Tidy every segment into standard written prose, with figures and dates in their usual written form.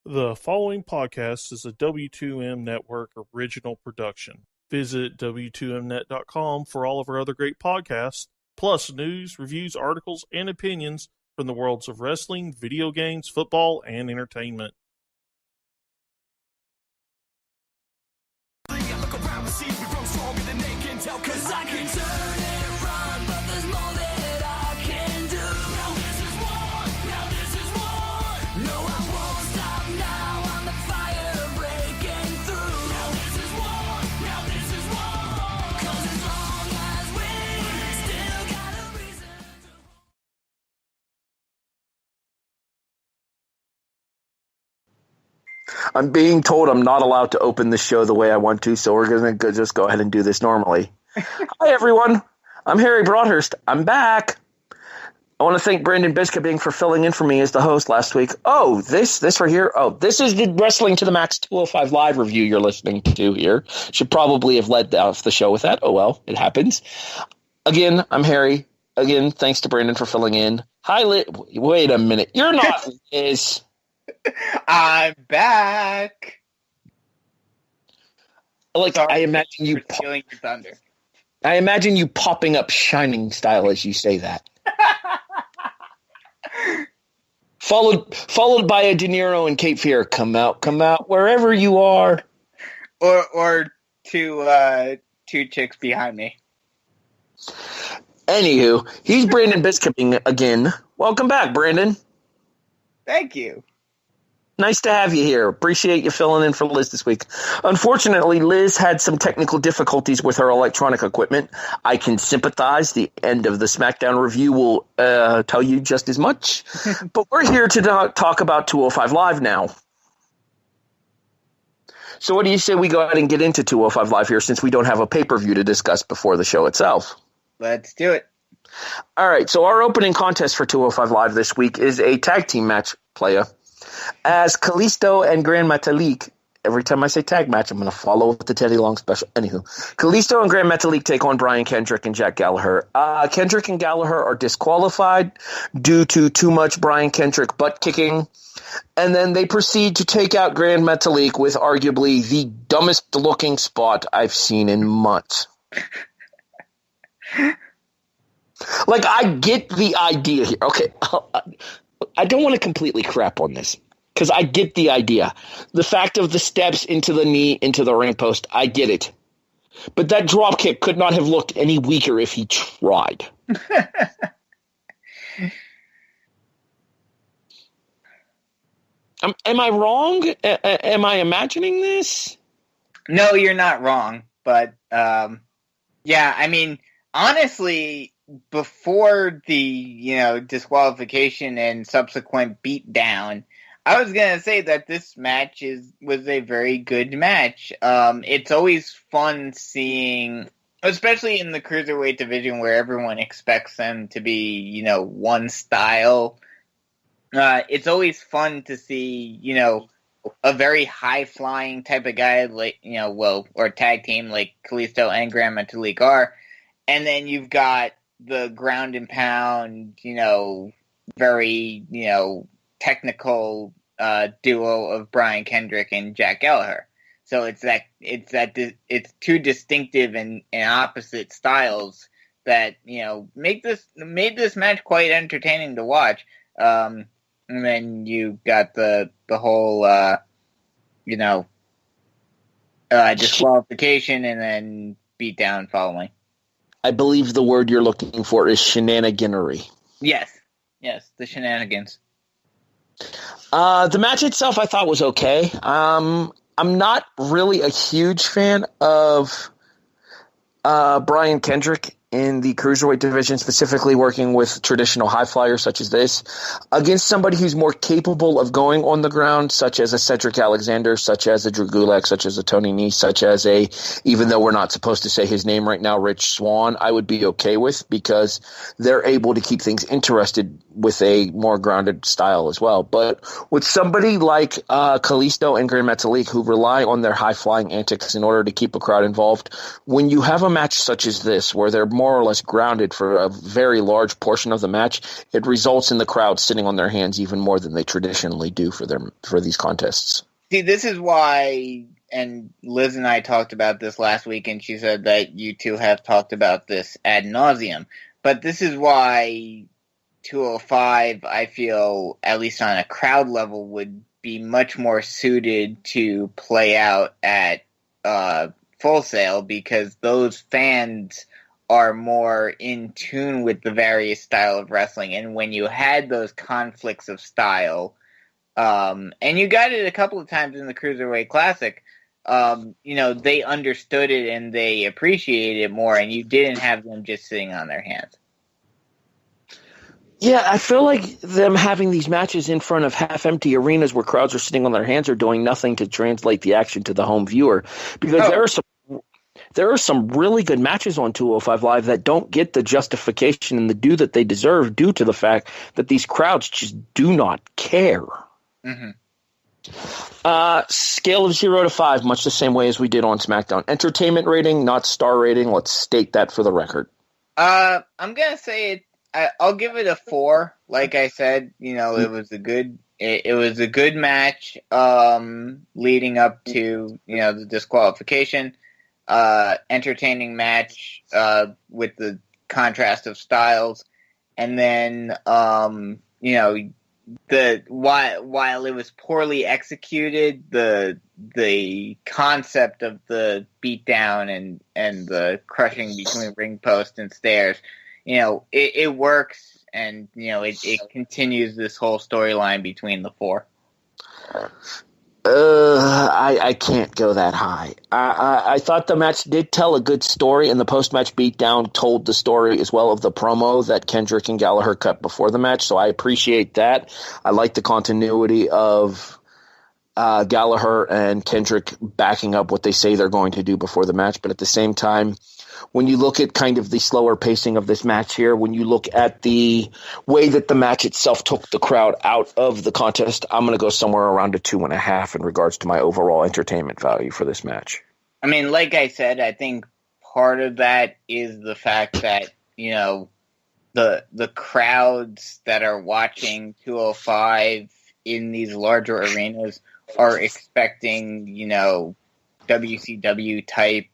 The following podcast is a W2M Network original production. Visit W2Mnet.com for all of our other great podcasts, plus news, reviews, articles, and opinions from the worlds of wrestling, video games, football, and entertainment. I'm being told I'm not allowed to open the show the way I want to, so we're going to just go ahead and do this normally. Hi, everyone. I'm Harry Broadhurst. I'm back. I want to thank Brandon Biskobing for filling in for me as the host last week. Oh, this right here? Oh, this is the Wrestling to the Max 205 Live review you're listening to here. Should probably have led off the show with that. Oh, well, it happens. Again, I'm Harry. Again, thanks to Brandon for filling in. Hi, Liz. Wait a minute. You're not Liz. I'm back. Sorry, I imagine you stealing your thunder. I imagine you popping up Shining style as you say that. followed by a De Niro and Cape Fear. Come out, wherever you are. Or two chicks behind me. Anywho, he's Brandon Biskobing again. Welcome back, Brandon. Thank you. Nice to have you here. Appreciate you filling in for Liz this week. Unfortunately, Liz had some technical difficulties with her electronic equipment. I can sympathize. The end of the SmackDown review will tell you just as much. But we're here to talk about 205 Live now. So what do you say we go ahead and get into 205 Live here, since we don't have a pay-per-view to discuss before the show itself? Let's do it. All right, so our opening contest for 205 Live this week is a tag team match, playa. As Kalisto and Gran Metalik, every time I say tag match, I'm going to follow with the Teddy Long special. Anywho, Kalisto and Gran Metalik take on Brian Kendrick and Jack Gallagher. Kendrick and Gallagher are disqualified due to too much Brian Kendrick butt kicking. And then they proceed to take out Gran Metalik with arguably the dumbest looking spot I've seen in months. I get the idea here. Okay, I don't want to completely crap on this, because I get the idea. The fact of the steps into the knee, into the ring post, I get it. But that drop kick could not have looked any weaker if he tried. Am I wrong? Am I imagining this? No, you're not wrong. But, yeah, I mean, honestly, before the, disqualification and subsequent beatdown, I was going to say that this match was a very good match. It's always fun seeing, especially in the Cruiserweight division where everyone expects them to be, one style. It's always fun to see, a very high-flying type of guy, like, or tag team like Kalisto and Gran Metalik are. And then you've got the ground and pound, very, technical duo of Brian Kendrick and Jack Gallagher. So it's two distinctive and opposite styles that, made this match quite entertaining to watch. And then you got the whole, disqualification and then beatdown following. I believe the word you're looking for is shenaniganery. Yes, the shenanigans. The match itself I thought was okay. I'm not really a huge fan of Brian Kendrick in the Cruiserweight division, specifically working with traditional high flyers such as this, against somebody who's more capable of going on the ground, such as a Cedric Alexander, such as a Drew Gulak, such as a Tony Nese, such as even though we're not supposed to say his name right now, Rich Swann, I would be okay with, because they're able to keep things interested with a more grounded style as well. But with somebody like Kalisto and Gran Metalik, who rely on their high-flying antics in order to keep a crowd involved, when you have a match such as this, where they're more or less grounded for a very large portion of the match, it results in the crowd sitting on their hands even more than they traditionally do for these contests. See, this is why, and Liz and I talked about this last week, and she said that you two have talked about this ad nauseum. But this is why 205, I feel, at least on a crowd level, would be much more suited to play out at Full Sail, because those fans are more in tune with the various style of wrestling. And when you had those conflicts of style, and you got it a couple of times in the Cruiserweight Classic, they understood it and they appreciated it more, and you didn't have them just sitting on their hands. Yeah, I feel like them having these matches in front of half-empty arenas where crowds are sitting on their hands are doing nothing to translate the action to the home viewer, because there are some really good matches on 205 Live that don't get the justification and the due that they deserve due to the fact that these crowds just do not care. Mm-hmm. Scale of 0 to 5, much the same way as we did on SmackDown. Entertainment rating, not star rating. Let's state that for the record. I'm gonna say I'll give it a 4. Like I said, it was a good match leading up to the disqualification. Entertaining match with the contrast of styles, and then while it was poorly executed, the concept of the beatdown and the crushing between ring post and stairs, it works, and it continues this whole storyline between the four. I can't go that high. I thought the match did tell a good story, and the post-match beatdown told the story as well of the promo that Kendrick and Gallagher cut before the match, so I appreciate that. I like the continuity of Gallagher and Kendrick backing up what they say they're going to do before the match, but at the same time, when you look at kind of the slower pacing of this match here, when you look at the way that the match itself took the crowd out of the contest, I'm going to go somewhere around a 2.5 in regards to my overall entertainment value for this match. I mean, like I said, I think part of that is the fact that, the crowds that are watching 205 in these larger arenas are expecting, WCW type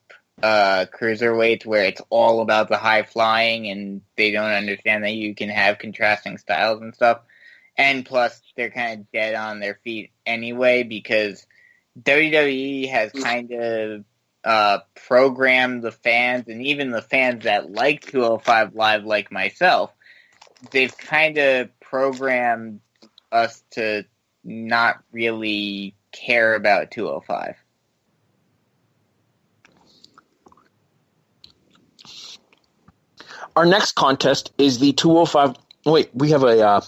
cruiserweight where it's all about the high flying, and they don't understand that you can have contrasting styles and stuff. And plus, they're kind of dead on their feet anyway, because WWE has kind of programmed the fans, and even the fans that like 205 Live, like myself, they've kind of programmed us to not really care about 205. Our next contest is the 205. Wait, we have a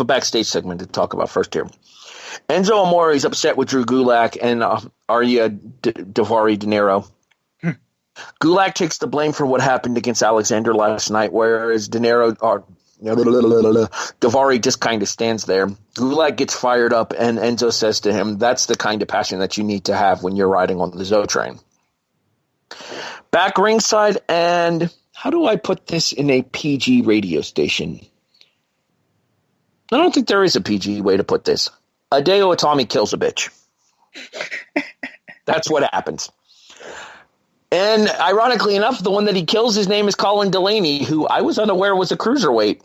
backstage segment to talk about first here. Enzo Amore is upset with Drew Gulak and Arya Daivari De Niro. Gulak takes the blame for what happened against Alexander last night, whereas Daivari just kind of stands there. Gulak gets fired up, and Enzo says to him, "That's the kind of passion that you need to have when you're riding on the Zo train." Back ringside, and how do I put this in a PG radio station? I don't think there is a PG way to put this. Hideo Itami kills a bitch. That's what happens. And ironically enough, the one that he kills, his name is Colin Delaney, who I was unaware was a cruiserweight.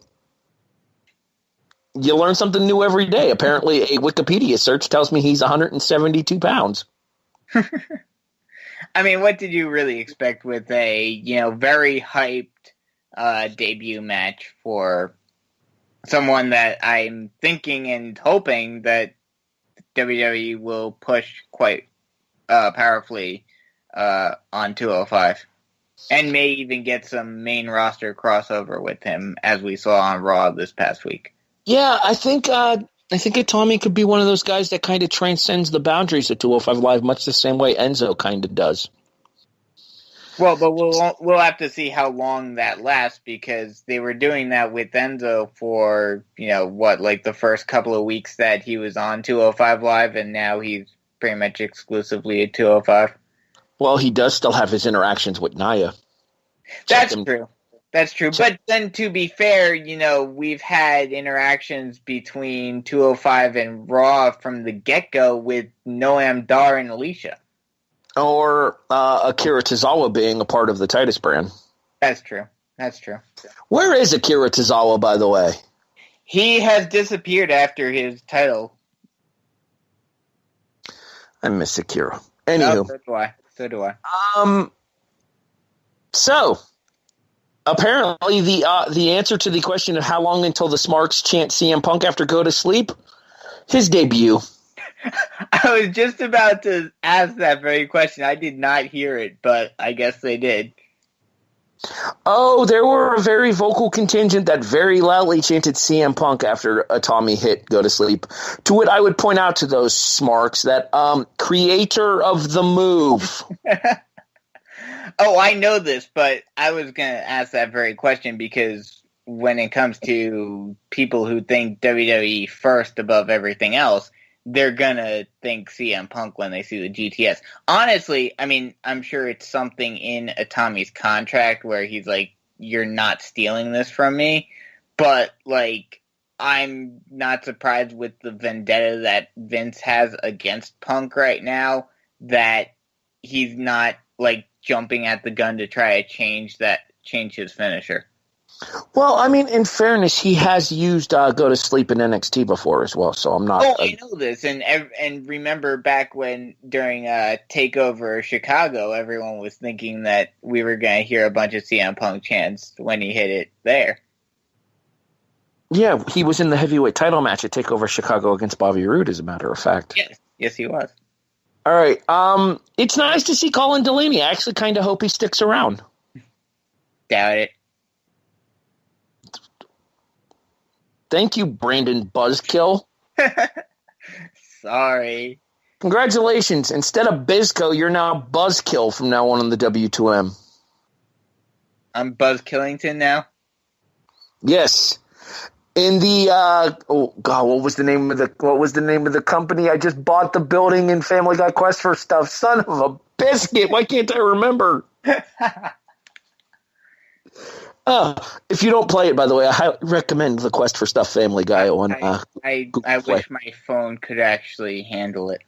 You learn something new every day. Apparently, a Wikipedia search tells me he's 172 pounds. I mean, what did you really expect with a, very hyped debut match for someone that I'm thinking and hoping that WWE will push quite powerfully on 205, and may even get some main roster crossover with him, as we saw on Raw this past week. Yeah, I think Itami could be one of those guys that kind of transcends the boundaries of 205 Live, much the same way Enzo kind of does. Well, but we'll have to see how long that lasts, because they were doing that with Enzo for, the first couple of weeks that he was on 205 Live, and now he's pretty much exclusively at 205. Well, he does still have his interactions with Nia. That's true. That's true. But then, to be fair, we've had interactions between 205 and Raw from the get-go with Noam Dar and Alicia. Or Akira Tozawa being a part of the Titus brand. That's true. That's true. Where is Akira Tozawa, by the way? He has disappeared after his title. I miss Akira. Anywho. So do I. So, apparently the answer to the question of how long until the Smarks chant CM Punk after Go to Sleep, his debut. I was just about to ask that very question. I did not hear it, but I guess they did. Oh, there were a very vocal contingent that very loudly chanted CM Punk after Itami hit Go to Sleep. To what I would point out to those Smarks that creator of the move. Oh, I know this, but I was going to ask that very question because when it comes to people who think WWE first above everything else, they're going to think CM Punk when they see the GTS. Honestly, I mean, I'm sure it's something in Itami's contract where he's like, you're not stealing this from me. But, like, I'm not surprised with the vendetta that Vince has against Punk right now that he's not, like, jumping at the gun to try to change his finisher. Well, I mean, in fairness, he has used Go to Sleep in NXT before as well, so I'm not... Oh, I know this, and remember back when, during TakeOver Chicago, everyone was thinking that we were going to hear a bunch of CM Punk chants when he hit it there. Yeah, he was in the heavyweight title match at TakeOver Chicago against Bobby Roode, as a matter of fact. Yes, he was. All right, it's nice to see Colin Delaney. I actually kind of hope he sticks around. Doubt it. Thank you, Brandon Buzzkill. Sorry. Congratulations. Instead of Bizco, you're now Buzzkill from now on the W2M. I'm Buzz Killington now? Yes. In the what was the name of the company? I just bought the building in Family Guy Quest for stuff. Son of a biscuit. Why can't I remember? If you don't play it, by the way, I highly recommend the Quest for Stuff Family Guy on I wish my phone could actually handle it.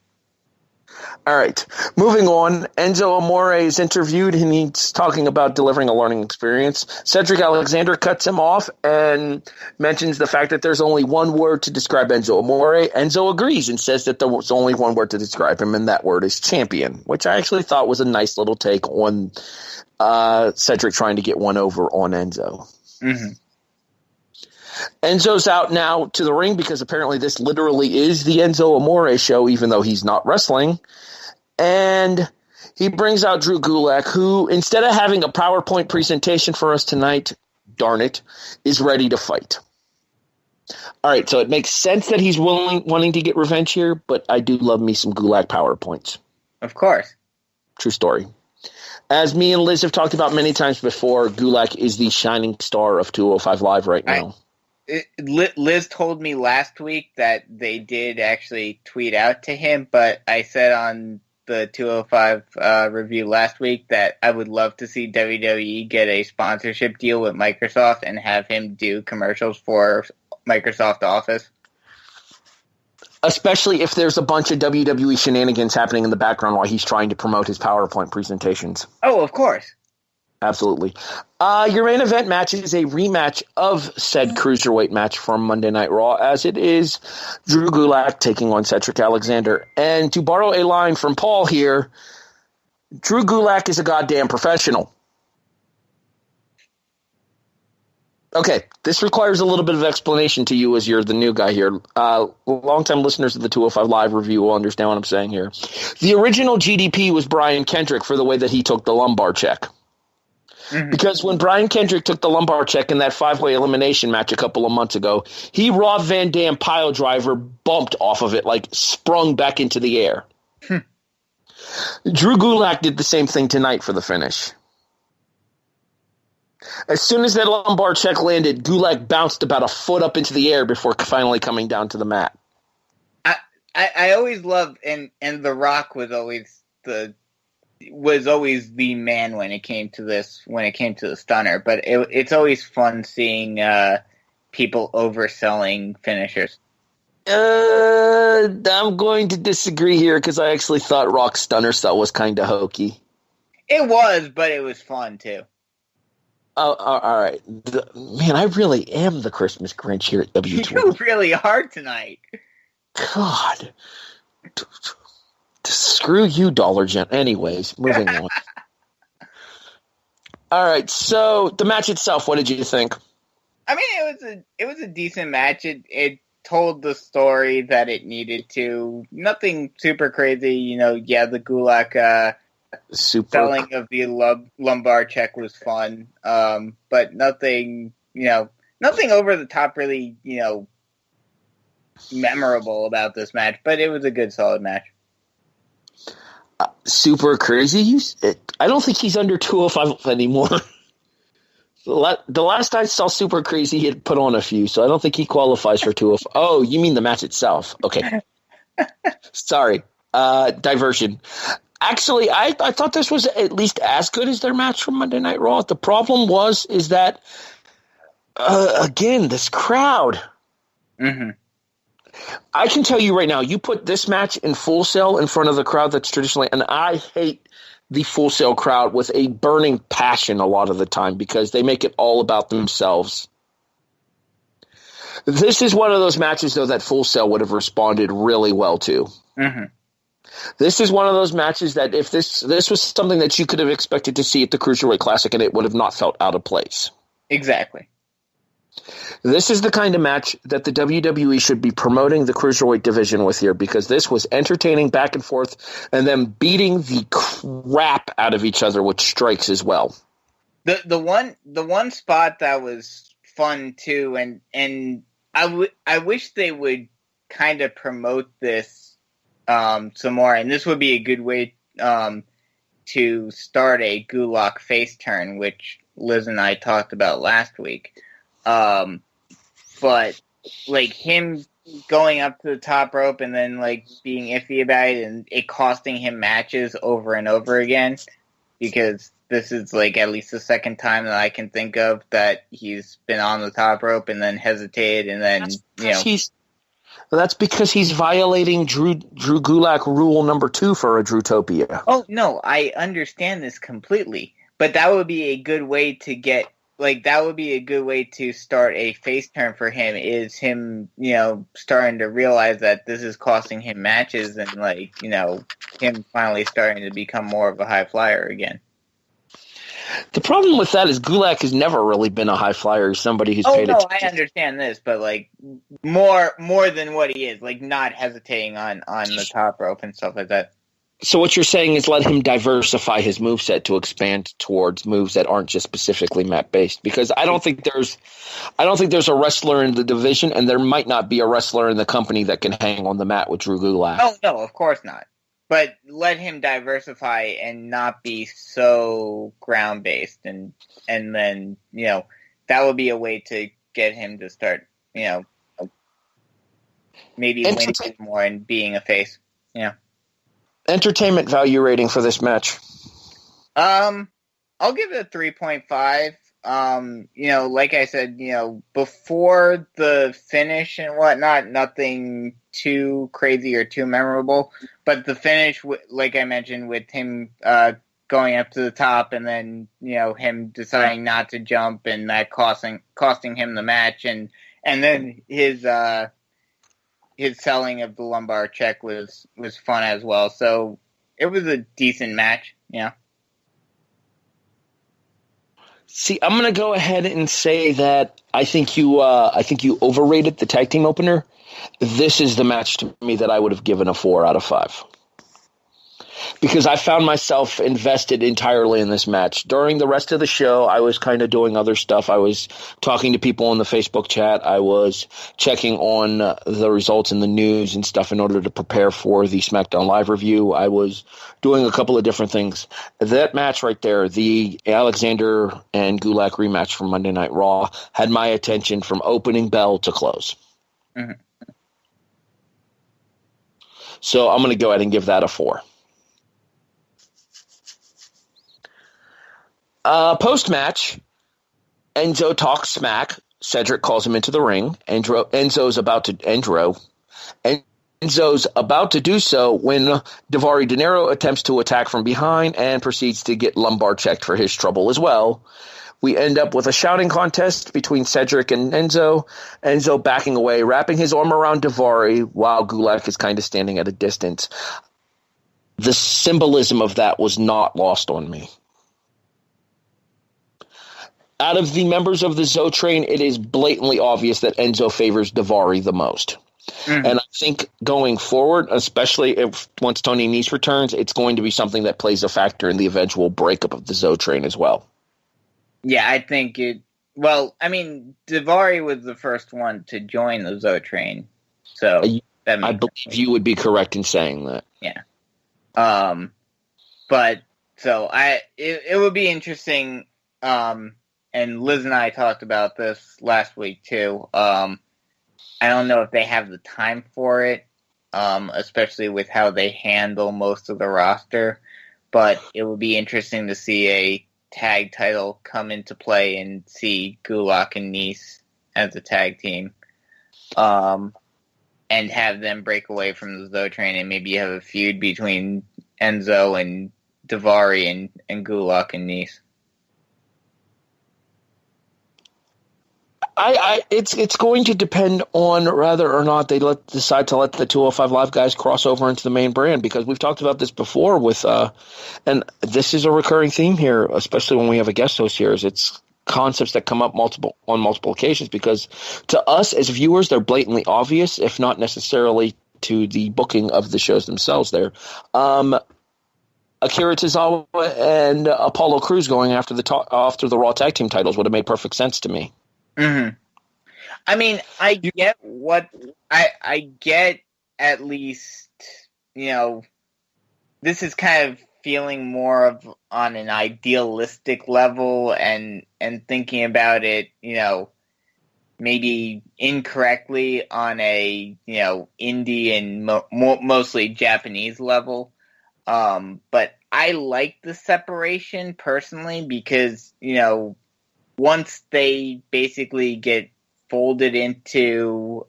All right, moving on. Enzo Amore is interviewed, and he's talking about delivering a learning experience. Cedric Alexander cuts him off and mentions the fact that there's only one word to describe Enzo Amore. Enzo agrees and says that there was only one word to describe him, and that word is champion, which I actually thought was a nice little take on Cedric trying to get one over on Enzo. Mm-hmm. Enzo's out now to the ring because apparently this literally is the Enzo Amore show, even though he's not wrestling. And he brings out Drew Gulak, who, instead of having a PowerPoint presentation for us tonight, darn it, is ready to fight. All right, so it makes sense that he's wanting to get revenge here, but I do love me some Gulak PowerPoints. Of course. True story. As me and Liz have talked about many times before, Gulak is the shining star of 205 Live right now. Liz told me last week that they did actually tweet out to him, but I said on the 205 review last week that I would love to see WWE get a sponsorship deal with Microsoft and have him do commercials for Microsoft Office. Especially if there's a bunch of WWE shenanigans happening in the background while he's trying to promote his PowerPoint presentations. Oh, of course. Absolutely. Your main event match is a rematch of said Cruiserweight match from Monday Night Raw, as it is Drew Gulak taking on Cedric Alexander. And to borrow a line from Paul here, Drew Gulak is a goddamn professional. Okay, this requires a little bit of explanation to you as you're the new guy here. Longtime listeners of the 205 Live review will understand what I'm saying here. The original GDP was Brian Kendrick for the way that he took the lumbar check. Mm-hmm. Because when Brian Kendrick took the lumbar check in that 5-way elimination match a couple of months ago, he Rob Van Dam pile driver bumped off of it, like sprung back into the air. Drew Gulak did the same thing tonight for the finish. As soon as that lumbar check landed, Gulak bounced about a foot up into the air before finally coming down to the mat. I always loved, and The Rock was always the was always the man when it came to the stunner. But it's always fun seeing people overselling finishers. I'm going to disagree here because I actually thought Rock's stunner stuff was kind of hokey. It was, but it was fun too. Oh, all right. Man, I really am the Christmas Grinch here at W2. You really are tonight. God. Screw you, Dollar Gen. Anyways, moving on. All right, so the match itself, what did you think? I mean, it was a decent match. It told the story that it needed to. Nothing super crazy, you know. Yeah, the Gulak selling of the lumbar check was fun, but nothing, nothing over the top really, memorable about this match. But it was a good, solid match. Super crazy? I don't think he's under 205 anymore. The last I saw Super Crazy, he had put on a few, so I don't think he qualifies for 205. Oh, you mean the match itself. Okay. Sorry. Diversion. Actually, I thought this was at least as good as their match from Monday Night Raw. The problem is that, again, this crowd. Mm-hmm. I can tell you right now, you put this match in Full Sail in front of the crowd that's traditionally, and I hate the Full Sail crowd with a burning passion a lot of the time because they make it all about themselves. This is one of those matches, though, that Full Sail would have responded really well to. Mm-hmm. This is one of those matches that if this was something that you could have expected to see at the Cruiserweight Classic, and it would have not felt out of place. Exactly. This is the kind of match that the WWE should be promoting the Cruiserweight division with here, because this was entertaining back and forth and them beating the crap out of each other with strikes as well. The one spot that was fun too, and I wish they would kind of promote this some more, and this would be a good way to start a Gulak face turn, which Liz and I talked about last week. But like him going up to the top rope and then like being iffy about it and it costing him matches over and over again, because this is like at least the second time that I can think of that he's been on the top rope and then hesitated and then that's because he's violating Drew Gulak rule number 2 for a Drewtopia. Oh no, I understand this completely, but that would be a good way to get. Like, that would be a good way to start a face turn for him, is him, starting to realize that this is costing him matches and, like, him finally starting to become more of a high flyer again. The problem with that is Gulak has never really been a high flyer. He's somebody who's paid attention. I understand this, but, like, more than what he is. Like, not hesitating on the top rope and stuff like that. So what you're saying is let him diversify his moveset to expand towards moves that aren't just specifically mat-based. Because I don't think there's a wrestler in the division, and there might not be a wrestler in the company that can hang on the mat with Drew Gulak. Oh, no, of course not. But let him diversify and not be so ground-based. And then, that would be a way to get him to start, maybe winning more and being a face. Entertainment value rating for this match. I'll give it a 3.5. Like I said, before the finish and whatnot, nothing too crazy or too memorable. But the finish, like I mentioned, with him going up to the top and then, him deciding not to jump and that costing him the match, and then his selling of the lumbar check was fun as well. So it was a decent match. Yeah. See, I'm going to go ahead and say that I think you overrated the tag team opener. This is the match to me that I would have given a 4 out of 5. Because I found myself invested entirely in this match. During the rest of the show, I was kind of doing other stuff. I was talking to people in the Facebook chat. I was checking on the results in the news and stuff in order to prepare for the SmackDown Live review. I was doing a couple of different things. That match right there, the Alexander and Gulak rematch from Monday Night Raw, had my attention from opening bell to close. Mm-hmm. So I'm going to go ahead and give that a 4. Post-match, Enzo talks smack. Cedric calls him into the ring. Enzo's about to do so when Daivari De Niro attempts to attack from behind and proceeds to get lumbar checked for his trouble as well. We end up with a shouting contest between Cedric and Enzo. Enzo backing away, wrapping his arm around Daivari while Gulak is kind of standing at a distance. The symbolism of that was not lost on me. Out of the members of the Zo train, it is blatantly obvious that Enzo favors Daivari the most. Mm-hmm. And I think going forward, especially once Tony Nese returns, it's going to be something that plays a factor in the eventual breakup of the Zo train as well. Yeah, I think it... Well, I mean, Daivari was the first one to join the Zo train. So I believe you would be correct in saying that. Yeah. But, so, it would be interesting... and Liz and I talked about this last week, too. I don't know if they have the time for it, especially with how they handle most of the roster. But it would be interesting to see a tag title come into play and see Gulak and Nese as a tag team. And have them break away from the Zo train and maybe have a feud between Enzo and Daivari and Gulak and Nese. It's going to depend on whether or not they decide to let the 205 Live guys cross over into the main brand, because we've talked about this before with and this is a recurring theme here, especially when we have a guest host here, is it's concepts that come up on multiple occasions, because to us as viewers they're blatantly obvious, if not necessarily to the booking of the shows themselves there. Akira Tozawa and Apollo Crews going after the Raw Tag Team titles would have made perfect sense to me. Mm-hmm. I mean, I get what I get. At least, this is kind of feeling more of on an idealistic level and thinking about it, maybe incorrectly on a indie and mostly Japanese level. But I like the separation personally because once they basically get folded into,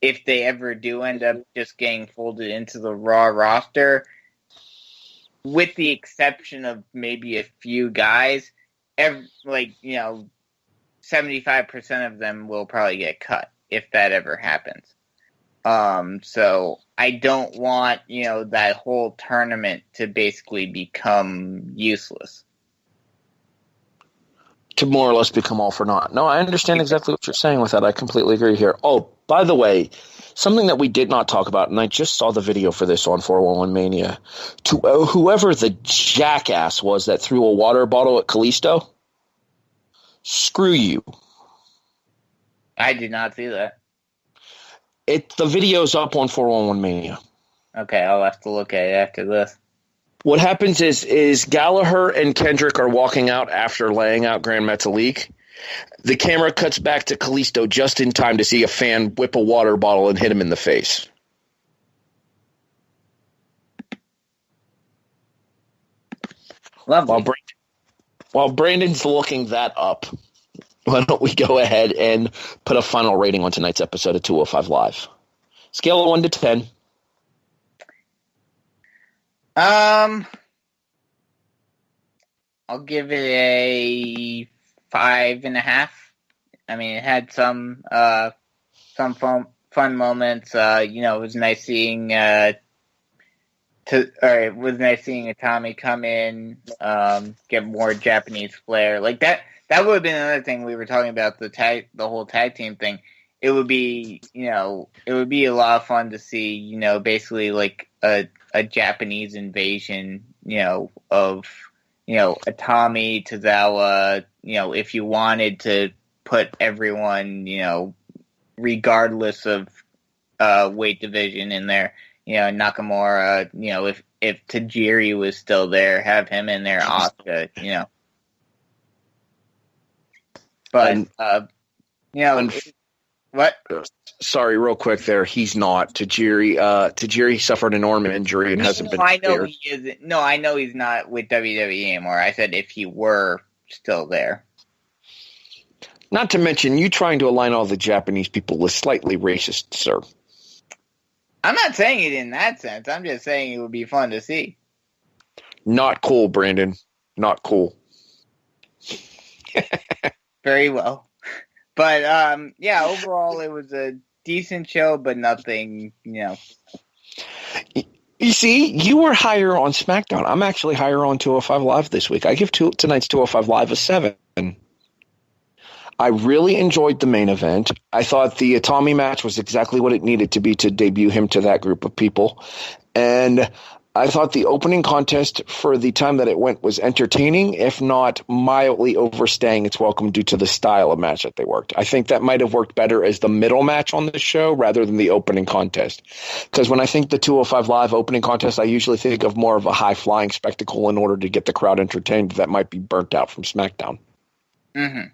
if they ever do end up just getting folded into the Raw roster, with the exception of maybe a few guys, 75% of them will probably get cut if that ever happens. So I don't want, that whole tournament to basically become useless. To more or less become all for naught. No, I understand exactly what you're saying with that. I completely agree here. Oh, by the way, something that we did not talk about, and I just saw the video for this on 411 Mania, to whoever the jackass was that threw a water bottle at Kalisto, screw you. I did not see that. The video's up on 411 Mania. Okay, I'll have to look at it after this. What happens is Gallagher and Kendrick are walking out after laying out Gran Metalik. The camera cuts back to Kalisto just in time to see a fan whip a water bottle and hit him in the face. Lovely. While Brandon's looking that up, why don't we go ahead and put a final rating on tonight's episode of 205 Live? Scale of 1 to 10. I'll give it a 5.5. I mean, it had some fun moments. It was nice seeing Itami come in, get more Japanese flair. Like that would have been another thing we were talking about, the whole tag team thing. It would be a lot of fun to see, basically like a Japanese invasion, of, Itami, Tozawa, if you wanted to put everyone, regardless of weight division in there, Nakamura, if Tajiri was still there, have him in there, Asuka, But, What? Sorry, real quick there. He's not. Tajiri suffered an arm injury and hasn't been I know cleared. he isn't. No, I know he's not with WWE anymore. I said if he were still there. Not to mention, you trying to align all the Japanese people is slightly racist, sir. I'm not saying it in that sense. I'm just saying it would be fun to see. Not cool, Brandon. Not cool. Very well. But, yeah, overall it was a decent show, but nothing, You see, you were higher on SmackDown. I'm actually higher on 205 Live this week. I give tonight's 205 Live a 7. I really enjoyed the main event. I thought the Itami match was exactly what it needed to be to debut him to that group of people. And I thought the opening contest for the time that it went was entertaining, if not mildly overstaying its welcome due to the style of match that they worked. I think that might have worked better as the middle match on the show rather than the opening contest. Because when I think the 205 Live opening contest, I usually think of more of a high-flying spectacle in order to get the crowd entertained that might be burnt out from SmackDown. Mm-hmm.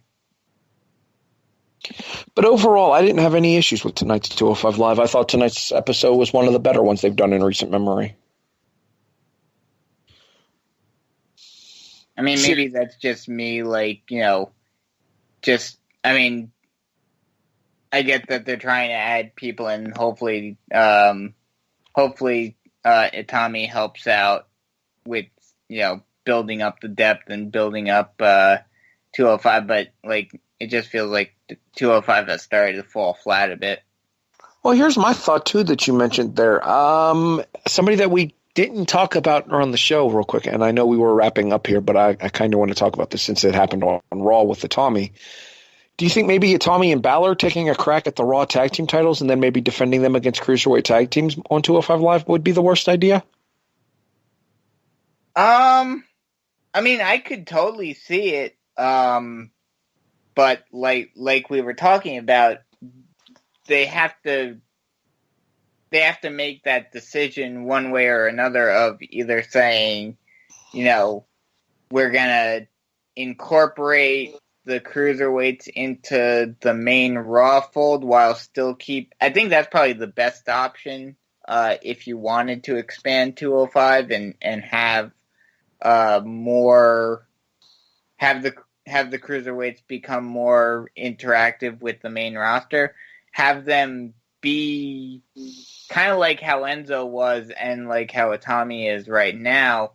But overall, I didn't have any issues with tonight's 205 Live. I thought tonight's episode was one of the better ones they've done in recent memory. I mean, maybe that's just me, I get that they're trying to add people, and hopefully Itami helps out with, building up the depth and building up 205, but, it just feels like 205 has started to fall flat a bit. Well, here's my thought, too, that you mentioned there. Somebody that we didn't talk about on the show real quick, and I know we were wrapping up here, but I kind of want to talk about this since it happened on Raw with Itami. Do you think maybe Itami and Balor taking a crack at the Raw tag team titles and then maybe defending them against Cruiserweight tag teams on 205 Live would be the worst idea? I could totally see it, but like we were talking about, they have to make that decision one way or another of either saying, we're going to incorporate the Cruiserweights into the main Raw fold while still I think that's probably the best option if you wanted to expand 205 and have the Cruiserweights become more interactive with the main roster. Have them be kind of like how Enzo was and like how Itami is right now,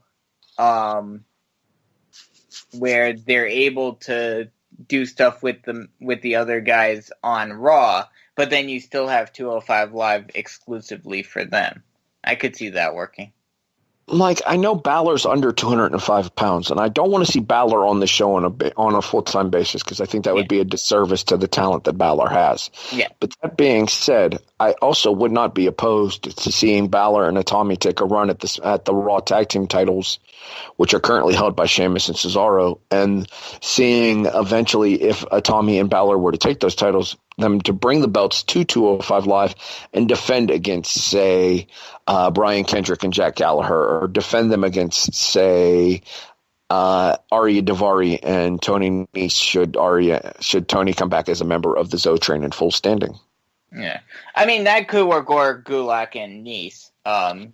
where they're able to do stuff with the other guys on Raw, but then you still have 205 Live exclusively for them. I could see that working. I know Balor's under 205 pounds, and I don't want to see Balor on the show on a full-time basis because I think that would be a disservice to the talent that Balor has. Yeah. But that being said, I also would not be opposed to seeing Balor and Itami take a run at the Raw Tag Team titles, which are currently held by Sheamus and Cesaro, and seeing eventually if Itami and Balor were to take those titles, them to bring the belts to 205 Live and defend against, say, Brian Kendrick and Jack Gallagher, or defend them against, say, Arya Daivari and Tony Nese should Tony come back as a member of the Zo Train in full standing. Yeah. I mean, that could work, or Gulak and Nese.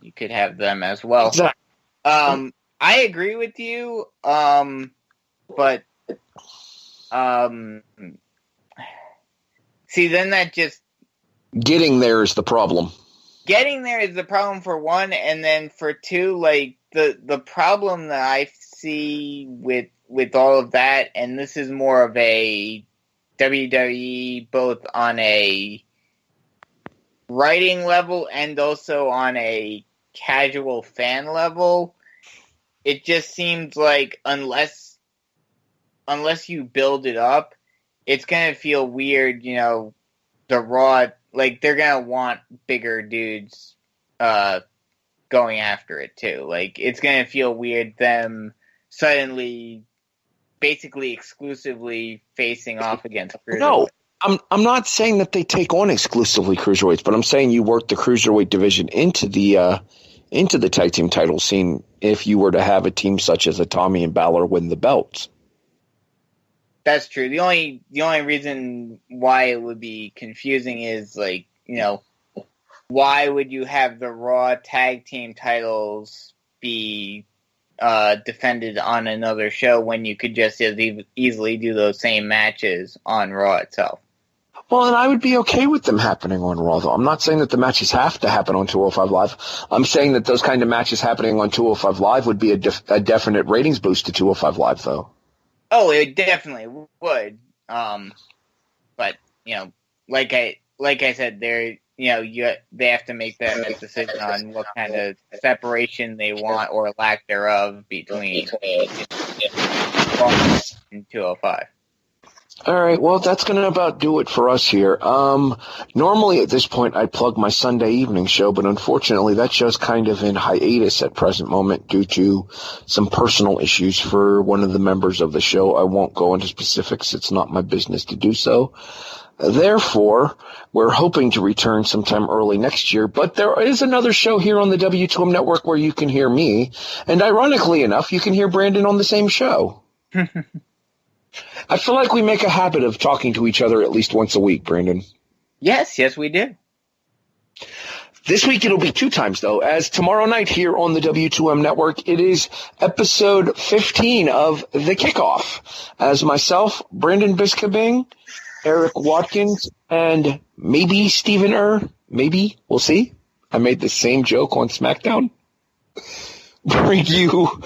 You could have them as well. Exactly. I agree with you, but see, then that just... Getting there is the problem. Getting there is the problem for one, and then for two, the problem that I see with all of that, and this is more of a WWE both on a writing level and also on a casual fan level, it just seems like unless you build it up, it's going to feel weird, the Raw, they're going to want bigger dudes going after it, too. It's going to feel weird them suddenly, basically exclusively facing off against Cruiserweight. No, I'm not saying that they take on exclusively Cruiserweights, but I'm saying you work the Cruiserweight division into the tag team title scene if you were to have a team such as Itami and Balor win the belts. That's true. The only reason why it would be confusing is, like, you know, why would you have the Raw tag team titles be defended on another show when you could just as easily do those same matches on Raw itself? Well, and I would be okay with them happening on Raw, though. I'm not saying that the matches have to happen on 205 Live. I'm saying that those kind of matches happening on 205 Live would be a definite ratings boost to 205 Live, though. Oh, it definitely would. But, you know, like I said, they have to make that decision on what kind of separation they want or lack thereof between Raw and 205. All right, well, that's going to about do it for us here. Normally at this point I'd plug my Sunday evening show, but unfortunately that show's kind of in hiatus at present moment due to some personal issues for one of the members of the show. I won't go into specifics. It's not my business to do so. Therefore, we're hoping to return sometime early next year, but there is another show here on the W2M network where you can hear me, and ironically enough, you can hear Brandon on the same show. I feel like we make a habit of talking to each other at least once a week, Brandon. Yes, we do. This week it'll be 2 times, though, as tomorrow night here on the W2M network, it is episode 15 of The Kickoff, as myself, Brandon Biskobing, Eric Watkins, and maybe Stephen maybe, we'll see. I made the same joke on SmackDown. Bring you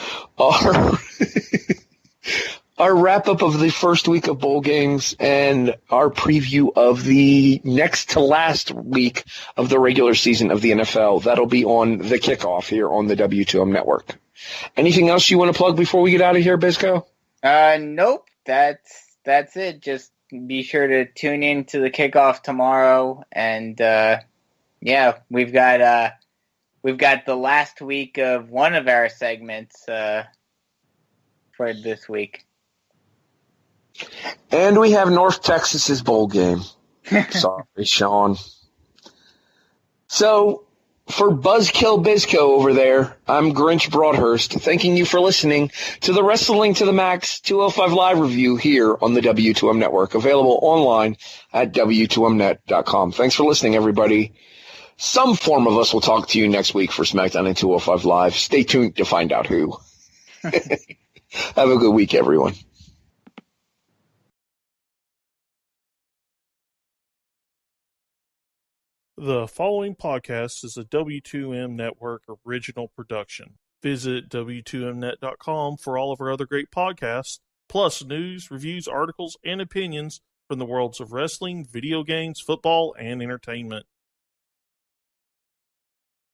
our wrap-up of the first week of bowl games and our preview of the next to last week of the regular season of the NFL. That'll be on The Kickoff here on the W2M network. Anything else you want to plug before we get out of here, Bisco? Nope. That's it. Just be sure to tune in to The Kickoff tomorrow. And, we've got the last week of one of our segments for this week. And we have North Texas's bowl game. Sorry, Sean. So, for Buzzkill Bizco over there, I'm Grinch Broadhurst, thanking you for listening to the Wrestling to the Max 205 Live review here on the W2M network, available online at W2Mnet.com. Thanks for listening, everybody. Some form of us will talk to you next week for SmackDown and 205 Live. Stay tuned to find out who. Have a good week, everyone. The following podcast is a W2M Network original production. Visit W2Mnet.com for all of our other great podcasts, plus news, reviews, articles, and opinions from the worlds of wrestling, video games, football, and entertainment.